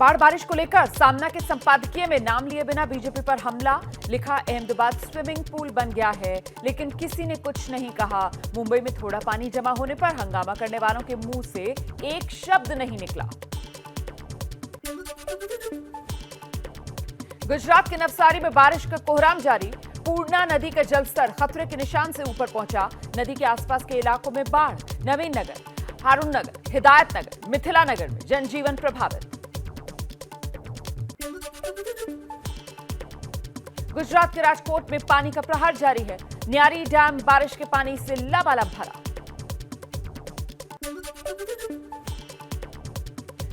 बाढ़ बारिश को लेकर सामना के संपादकीय में नाम लिए बिना बीजेपी पर हमला। लिखा, अहमदाबाद स्विमिंग पूल बन गया है लेकिन किसी ने कुछ नहीं कहा। मुंबई में थोड़ा पानी जमा होने पर हंगामा करने वालों के मुंह से एक शब्द नहीं निकला। गुजरात के नवसारी में बारिश का कोहराम जारी। पूर्णा नदी का जलस्तर खतरे के निशान से ऊपर पहुंचा। नदी के आसपास के इलाकों में बाढ़। नवीन नगर, हारून नगर, हिदायत नगर, मिथिला नगर में जनजीवन प्रभावित। गुजरात के राजकोट में पानी का प्रहार जारी है। न्यारी डैम बारिश के पानी से लबालब भरा।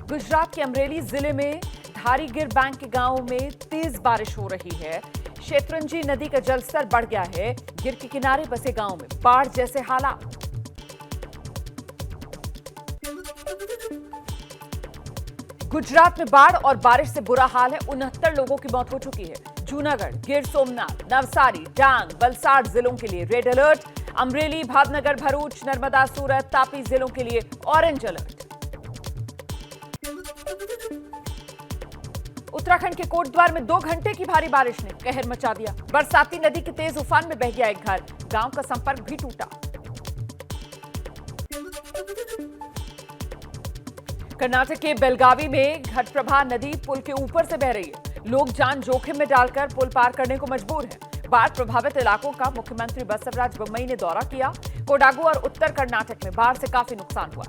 गुजरात के अमरेली जिले में धारीगिर बैंक के गांव में तेज बारिश हो रही है। शेतरंजी नदी का जलस्तर बढ़ गया है। गिर के किनारे बसे गांव में बाढ़ जैसे हालात। गुजरात में बाढ़ और बारिश से बुरा हाल है। 69 लोगों की मौत हो चुकी है। जूनागढ़, गिर सोमनाथ, नवसारी, डांग, वलसाड़ जिलों के लिए रेड अलर्ट। अमरेली, भावनगर, भरूच, नर्मदा, सूरत, तापी जिलों के लिए ऑरेंज अलर्ट। उत्तराखंड के कोटद्वार में 2 घंटे की भारी बारिश ने कहर मचा दिया। बरसाती नदी के तेज उफान में बह गया एक घर। गांव का संपर्क भी टूटा। कर्नाटक के बेलगावी में घटप्रभा नदी पुल के ऊपर से बह रही है। लोग जान जोखिम में डालकर पुल पार करने को मजबूर हैं। बाढ़ प्रभावित इलाकों का मुख्यमंत्री बसवराज बोम्मई ने दौरा किया। कोडागु और उत्तर कर्नाटक में बाढ़ से काफी नुकसान हुआ।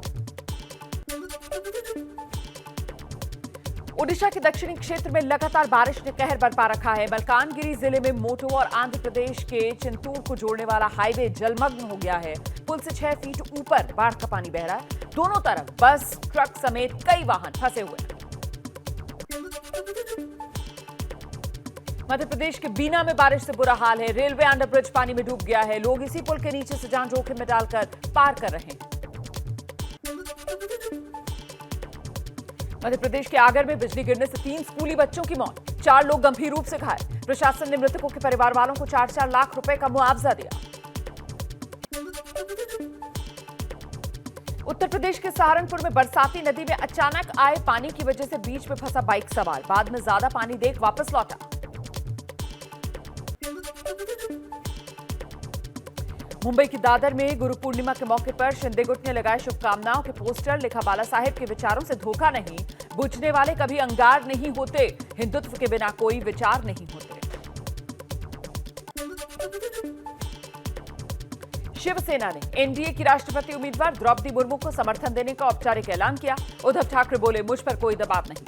ओडिशा के दक्षिणी क्षेत्र में लगातार बारिश ने कहर बरपा रखा है। मलकानगिरी जिले में मोटो और आंध्र प्रदेश के चिंतूर को जोड़ने वाला हाईवे जलमग्न हो गया है। पुल से 6 फीट ऊपर बाढ़ का पानी बह रहा है। दोनों तरफ बस, ट्रक समेत कई वाहन फंसे हुए हैं। मध्य प्रदेश के बीना में बारिश से बुरा हाल है। रेलवे अंडरब्रिज पानी में डूब गया है। लोग इसी पुल के नीचे से जान जोखिम में डालकर पार कर रहे हैं। मध्य प्रदेश के आगर में बिजली गिरने से 3 स्कूली बच्चों की मौत। 4 लोग गंभीर रूप से घायल। प्रशासन ने मृतकों के परिवार वालों को 4-4 लाख रुपए का मुआवजा दिया। उत्तर प्रदेश के सहारनपुर में बरसाती नदी में अचानक आए पानी की वजह से बीच में फंसा बाइक सवार बाद में ज्यादा पानी देख वापस लौटा। मुंबई की दादर में गुरु पूर्णिमा के मौके पर शिंदे गुट ने लगाए शुभकामनाओं के पोस्टर। लिखा, बाला साहेब के विचारों से धोखा नहीं, बुझने वाले कभी अंगार नहीं होते, हिंदुत्व के बिना कोई विचार नहीं होते। शिवसेना ने एनडीए की राष्ट्रपति उम्मीदवार द्रौपदी मुर्मू को समर्थन देने का औपचारिक ऐलान किया। उद्धव ठाकरे बोले, मुझ पर कोई दबाव नहीं।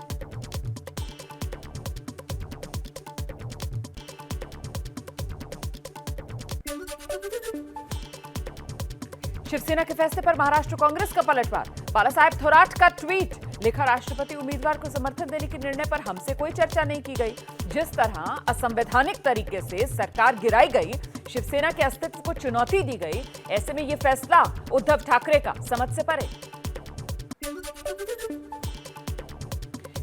शिवसेना के फैसले पर महाराष्ट्र कांग्रेस का पलटवार। बाला साहेब थोराट का ट्वीट। लिखा, राष्ट्रपति उम्मीदवार को समर्थन देने के निर्णय पर हमसे कोई चर्चा नहीं की गई। जिस तरह असंवैधानिक तरीके से सरकार गिराई गई, शिवसेना के अस्तित्व को चुनौती दी गई, ऐसे में यह फैसला उद्धव ठाकरे का समझ से परे।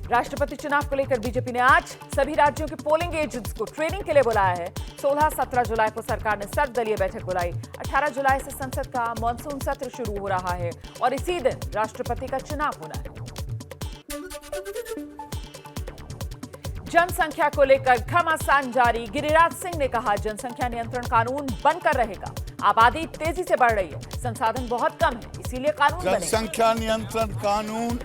राष्ट्रपति चुनाव को लेकर बीजेपी ने आज सभी राज्यों के पोलिंग एजेंट्स को ट्रेनिंग के लिए बुलाया है। 16-17 जुलाई को सरकार ने सर्वदलीय बैठक बुलाई। 18 जुलाई से संसद का मॉनसून सत्र शुरू हो रहा है और इसी दिन राष्ट्रपति का चुनाव होना है। जनसंख्या को लेकर घमासान जारी। गिरिराज सिंह ने कहा, जनसंख्या नियंत्रण कानून बनकर रहेगा। आबादी तेजी से बढ़ रही है, संसाधन बहुत कम है, इसीलिए कानून बनेगा। जनसंख्या नियंत्रण कानून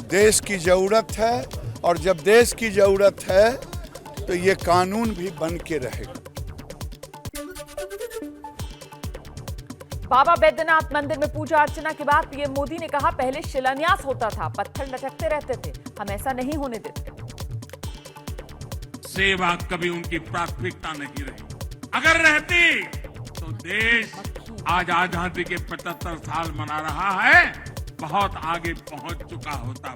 देश की जरूरत है और जब देश की जरूरत है तो ये कानून भी बन के रहेगा। बाबा बैद्यनाथ मंदिर में पूजा अर्चना के बाद पीएम मोदी ने कहा, पहले शिलान्यास होता था, पत्थर लटकते रहते थे, हम ऐसा नहीं होने देते। सेवा कभी उनकी प्राथमिकता नहीं रही। अगर रहती तो देश आज आजादी के 75 साल मना रहा है, बहुत आगे पहुंच चुका होता।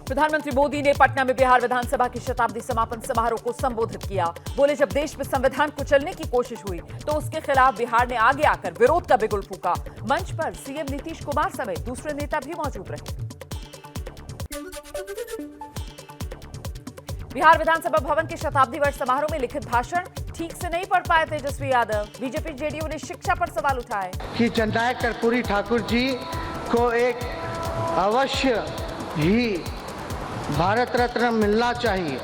प्रधानमंत्री मोदी ने पटना में बिहार विधानसभा की शताब्दी समापन समारोह को संबोधित किया। बोले, जब देश में संविधान कुचलने की कोशिश हुई तो उसके खिलाफ बिहार ने आगे आकर विरोध का बिगुल फूका। मंच पर सीएम नीतीश कुमार समेत दूसरे नेता भी मौजूद रहे। बिहार विधानसभा भवन के शताब्दी वर्ष समारोह में लिखित भाषण ठीक से नहीं पढ़ पाए तेजस्वी यादव। बीजेपी जेडीयू ने शिक्षा पर सवाल उठाए कि जननायक कर्पूरी ठाकुर जी को एक अवश्य ही भारत रत्न मिलना चाहिए।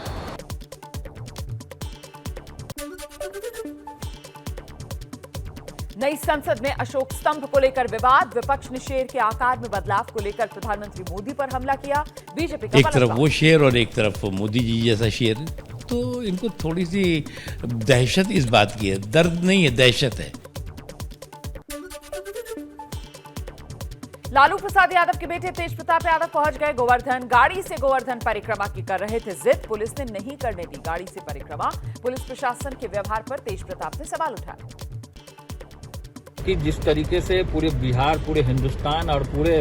नई संसद में अशोक स्तंभ को लेकर विवाद, विपक्ष ने शेर के आकार में बदलाव को लेकर प्रधानमंत्री मोदी पर हमला किया। बीजेपी का एक तरफ पलटवार। वो शेर और एक तरफ मोदी जी जैसा शेर, तो इनको थोड़ी सी दहशत इस बात की है, दर्द नहीं है, दहशत है। लालू प्रसाद यादव के बेटे तेज प्रताप यादव पहुंच गए गोवर्धन। गाड़ी से गोवर्धन परिक्रमा की कर रहे थे जिद, पुलिस ने नहीं करने दी गाड़ी से परिक्रमा। पुलिस प्रशासन के व्यवहार पर तेज प्रताप ने सवाल उठाए। कि जिस तरीके से पूरे बिहार, पूरे हिंदुस्तान और पूरे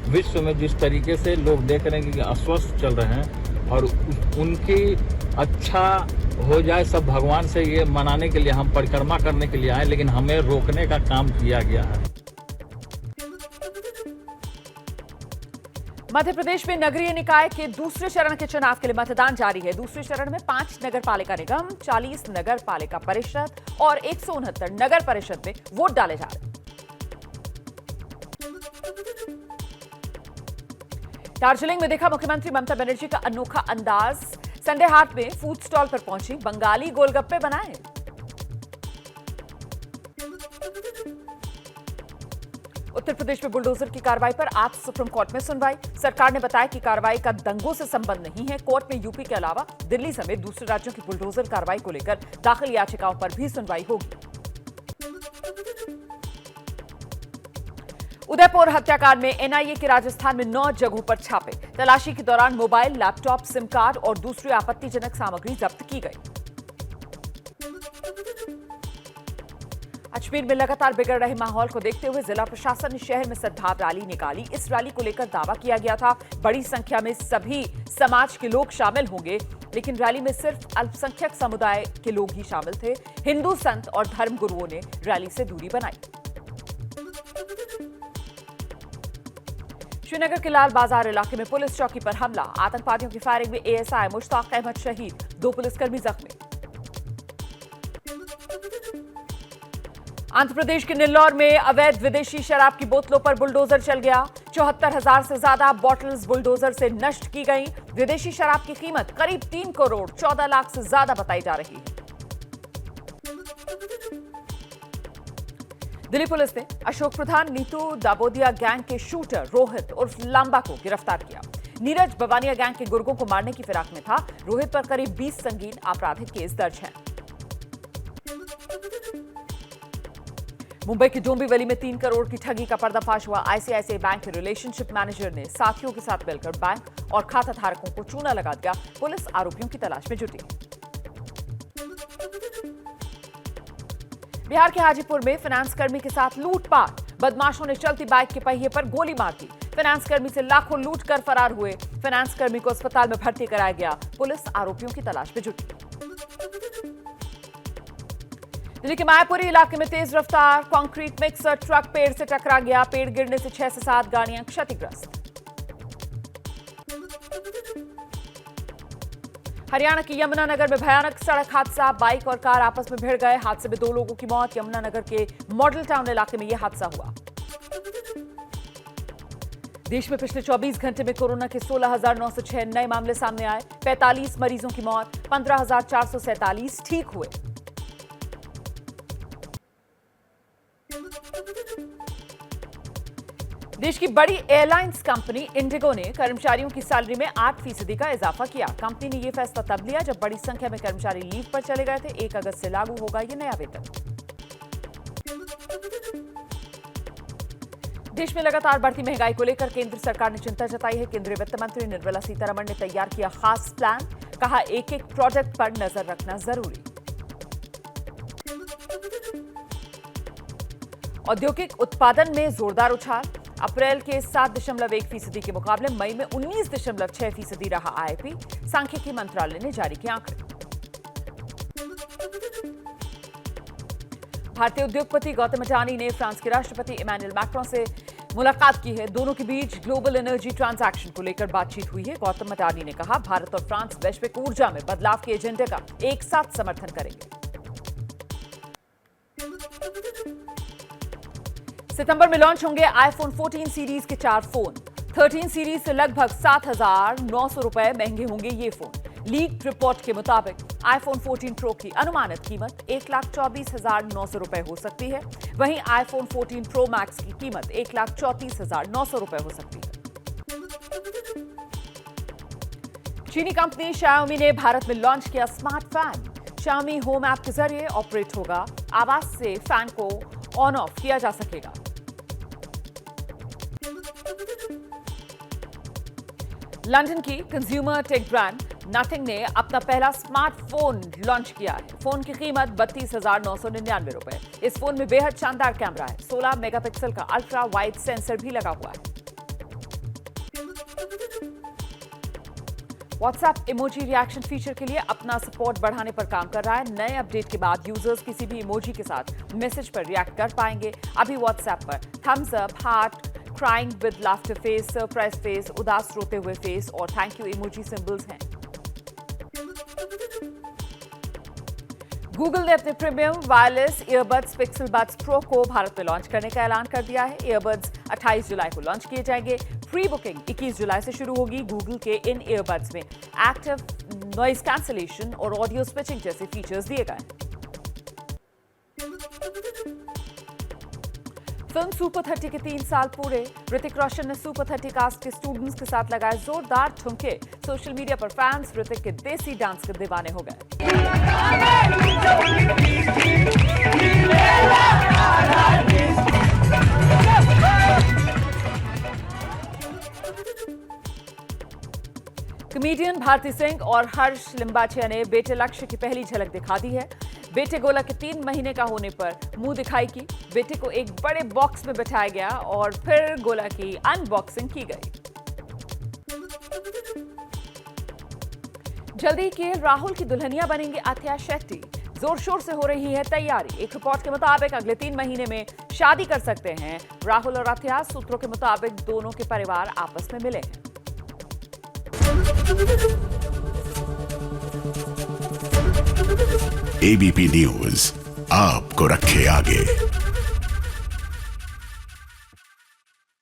विश्व में जिस तरीके से लोग देख रहे हैं कि अस्वस्थ चल रहे हैं और उनकी अच्छा हो जाए, सब भगवान से ये मनाने के लिए हम परिक्रमा करने के लिए आए, लेकिन हमें रोकने का काम किया गया है। मध्य प्रदेश में नगरीय निकाय के दूसरे चरण के चुनाव के लिए मतदान जारी है। दूसरे चरण में 5 नगर पालिका निगम, 40 नगर पालिका परिषद और 169 नगर परिषद में वोट डाले जा रहे हैं। दार्जिलिंग में देखा मुख्यमंत्री ममता बनर्जी का अनोखा अंदाज। संडे हाट में फूड स्टॉल पर पहुंची, बंगाली गोलगप्पे बनाए। उत्तर प्रदेश में बुलडोजर की कार्रवाई पर आज सुप्रीम कोर्ट में सुनवाई। सरकार ने बताया कि कार्रवाई का दंगों से संबंध नहीं है। कोर्ट में यूपी के अलावा दिल्ली समेत दूसरे राज्यों की बुलडोजर कार्रवाई को लेकर दाखिल याचिकाओं पर भी सुनवाई होगी। उदयपुर हत्याकांड में एनआईए के राजस्थान में 9 जगहों पर छापे। तलाशी के दौरान मोबाइल, लैपटॉप, सिम कार्ड और दूसरी आपत्तिजनक सामग्री जब्त की गई। अजमेर में लगातार बिगड़ रहे माहौल को देखते हुए जिला प्रशासन ने शहर में सद्भाव रैली निकाली। इस रैली को लेकर दावा किया गया था बड़ी संख्या में सभी समाज के लोग शामिल होंगे, लेकिन रैली में सिर्फ अल्पसंख्यक समुदाय के लोग ही शामिल थे। हिंदू संत और धर्मगुरुओं ने रैली से दूरी बनाई। श्रीनगर के लाल बाजार इलाके में पुलिस चौकी पर हमला। आतंकवादियों की फायरिंग में एएसआई मुश्ताक अहमद शहीद, 2 पुलिसकर्मी जख्मी। आंध्र प्रदेश के नेल्लौर में अवैध विदेशी शराब की बोतलों पर बुलडोजर चल गया। 74,000 से ज्यादा बॉटल्स बुलडोजर से नष्ट की गई। विदेशी शराब की कीमत करीब 3 करोड़ 14 लाख से ज्यादा बताई जा रही है। दिल्ली पुलिस ने अशोक प्रधान नीतू दाबोदिया गैंग के शूटर रोहित उर्फ लांबा को गिरफ्तार किया। नीरज बवानिया गैंग के गुर्गों को मारने की फिराक में था। रोहित पर करीब 20 संगीन आपराधिक केस दर्ज हैं। मुंबई की डोंबिवली में 3 करोड़ की ठगी का पर्दाफाश हुआ। आईसीआईसीआई बैंक के रिलेशनशिप मैनेजर ने साथियों के साथ मिलकर बैंक और खाता धारकों को चूना लगा दिया। पुलिस आरोपियों की तलाश में जुटी। बिहार के हाजीपुर में फाइनेंस कर्मी के साथ लूटपाट। बदमाशों ने चलती बाइक के पहिए पर गोली मार दी। फाइनेंस कर्मी से लाखों लूट कर फरार हुए। फाइनेंस कर्मी को अस्पताल में भर्ती कराया गया। पुलिस आरोपियों की तलाश में जुटी। दिल्ली के मायापुरी इलाके में तेज रफ्तार कंक्रीट मिक्सर ट्रक पेड़ से टकरा गया। पेड़ गिरने से 6 से 7 गाड़ियां क्षतिग्रस्त। हरियाणा के यमुनानगर में भयानक सड़क हादसा। बाइक और कार आपस में भिड़ गए। हादसे में 2 लोगों की मौत। यमुनानगर के मॉडल टाउन इलाके में यह हादसा हुआ। देश में पिछले 24 घंटे में कोरोना के 16,906 नए मामले सामने आए। 45 मरीजों की मौत। 15,447 ठीक हुए। देश की बड़ी एयरलाइंस कंपनी इंडिगो ने कर्मचारियों की सैलरी में 8% का इजाफा किया। कंपनी ने यह फैसला तब लिया जब बड़ी संख्या में कर्मचारी लीव पर चले गए थे। 1 अगस्त से लागू होगा यह नया वेतन। देश में लगातार बढ़ती महंगाई को लेकर केंद्र सरकार ने चिंता जताई है। केंद्रीय वित्त मंत्री निर्मला सीतारमण ने तैयार किया खास प्लान। कहा एक-एक प्रोजेक्ट पर नजर रखना जरूरी। औद्योगिक उत्पादन में जोरदार उछाल। अप्रैल के 7.1% के मुकाबले मई में 19.6% रहा आईपी। सांख्यिकी मंत्रालय ने जारी किए आंकड़े। भारतीय उद्योगपति गौतम अडानी ने फ्रांस के राष्ट्रपति इमैनुअल मैक्रों से मुलाकात की है। दोनों के बीच ग्लोबल एनर्जी ट्रांजैक्शन को लेकर बातचीत हुई है। गौतम अडानी ने कहा भारत और फ्रांस वैश्विक ऊर्जा में बदलाव के एजेंडे का एक साथ समर्थन करेंगे। सितंबर में लॉन्च होंगे आईफोन 14 सीरीज के 4 फोन। 13 सीरीज से लगभग 7,900 रुपए महंगे होंगे ये फोन। लीक रिपोर्ट के मुताबिक आईफोन 14 प्रो की अनुमानित कीमत 1,24,900 रुपए हो सकती है। वहीं आईफोन 14 प्रो मैक्स की कीमत 1,34,900 रुपए हो सकती है। चीनी कंपनी Xiaomi ने भारत में लॉन्च किया smart fan. Xiaomi home app के जरिए ऑपरेट होगा। आवाज से फैन को ऑन ऑफ किया जा सकेगा। लंदन की कंज्यूमर टेक ब्रांड नथिंग ने अपना पहला स्मार्टफोन लॉन्च किया है। फोन की कीमत 32,999 रुपए। इस फोन में बेहद शानदार कैमरा है। 16 मेगापिक्सल का अल्ट्रा वाइड सेंसर भी लगा हुआ है। व्हाट्सएप इमोजी रिएक्शन फीचर के लिए अपना सपोर्ट बढ़ाने पर काम कर रहा है। नए अपडेट के बाद यूजर्स किसी भी इमोजी के साथ मैसेज पर रिएक्ट कर पाएंगे। अभी व्हाट्सएप पर thumbs up, heart, crying with laughter face, surprise face, उदास रोते हुए फेस और थैंक यू इमोजी सिंबल्स हैं। गूगल ने अपने premium wireless earbuds Pixel Buds Pro को भारत में लॉन्च करने का ऐलान कर दिया है। ईयरबड्स 28 जुलाई को लॉन्च किए जाएंगे। प्री बुकिंग 21 जुलाई से शुरू होगी। गूगल के इन ईयरबड्स में एक्टिव नॉइज कैंसलेशन और ऑडियो स्विचिंग जैसे फीचर्स दिए गए हैं। फिल्म सुपर 30 के 3 साल पूरे। ऋतिक रोशन ने सुपर 30 कास्ट के स्टूडेंट्स के साथ लगाए जोरदार ठुमके। सोशल मीडिया पर फैंस ऋतिक के देसी डांस के दीवाने हो गए। कॉमेडियन भारती सिंह और हर्ष लिम्बाचिया ने बेटे लक्ष्य की पहली झलक दिखा दी है। बेटे गोला के 3 महीने का होने पर मुंह दिखाई की। बेटे को एक बड़े बॉक्स में बिठाया गया और फिर गोला की अनबॉक्सिंग की गई। जल्दी के राहुल की दुल्हनिया बनेंगे अथिया शेट्टी। जोर शोर से हो रही है तैयारी। एक रिपोर्ट के मुताबिक अगले 3 महीने में शादी कर सकते हैं राहुल और अथिया। सूत्रों के मुताबिक दोनों के परिवार आपस में मिले हैं। एबीपी न्यूज आपको रखे आगे।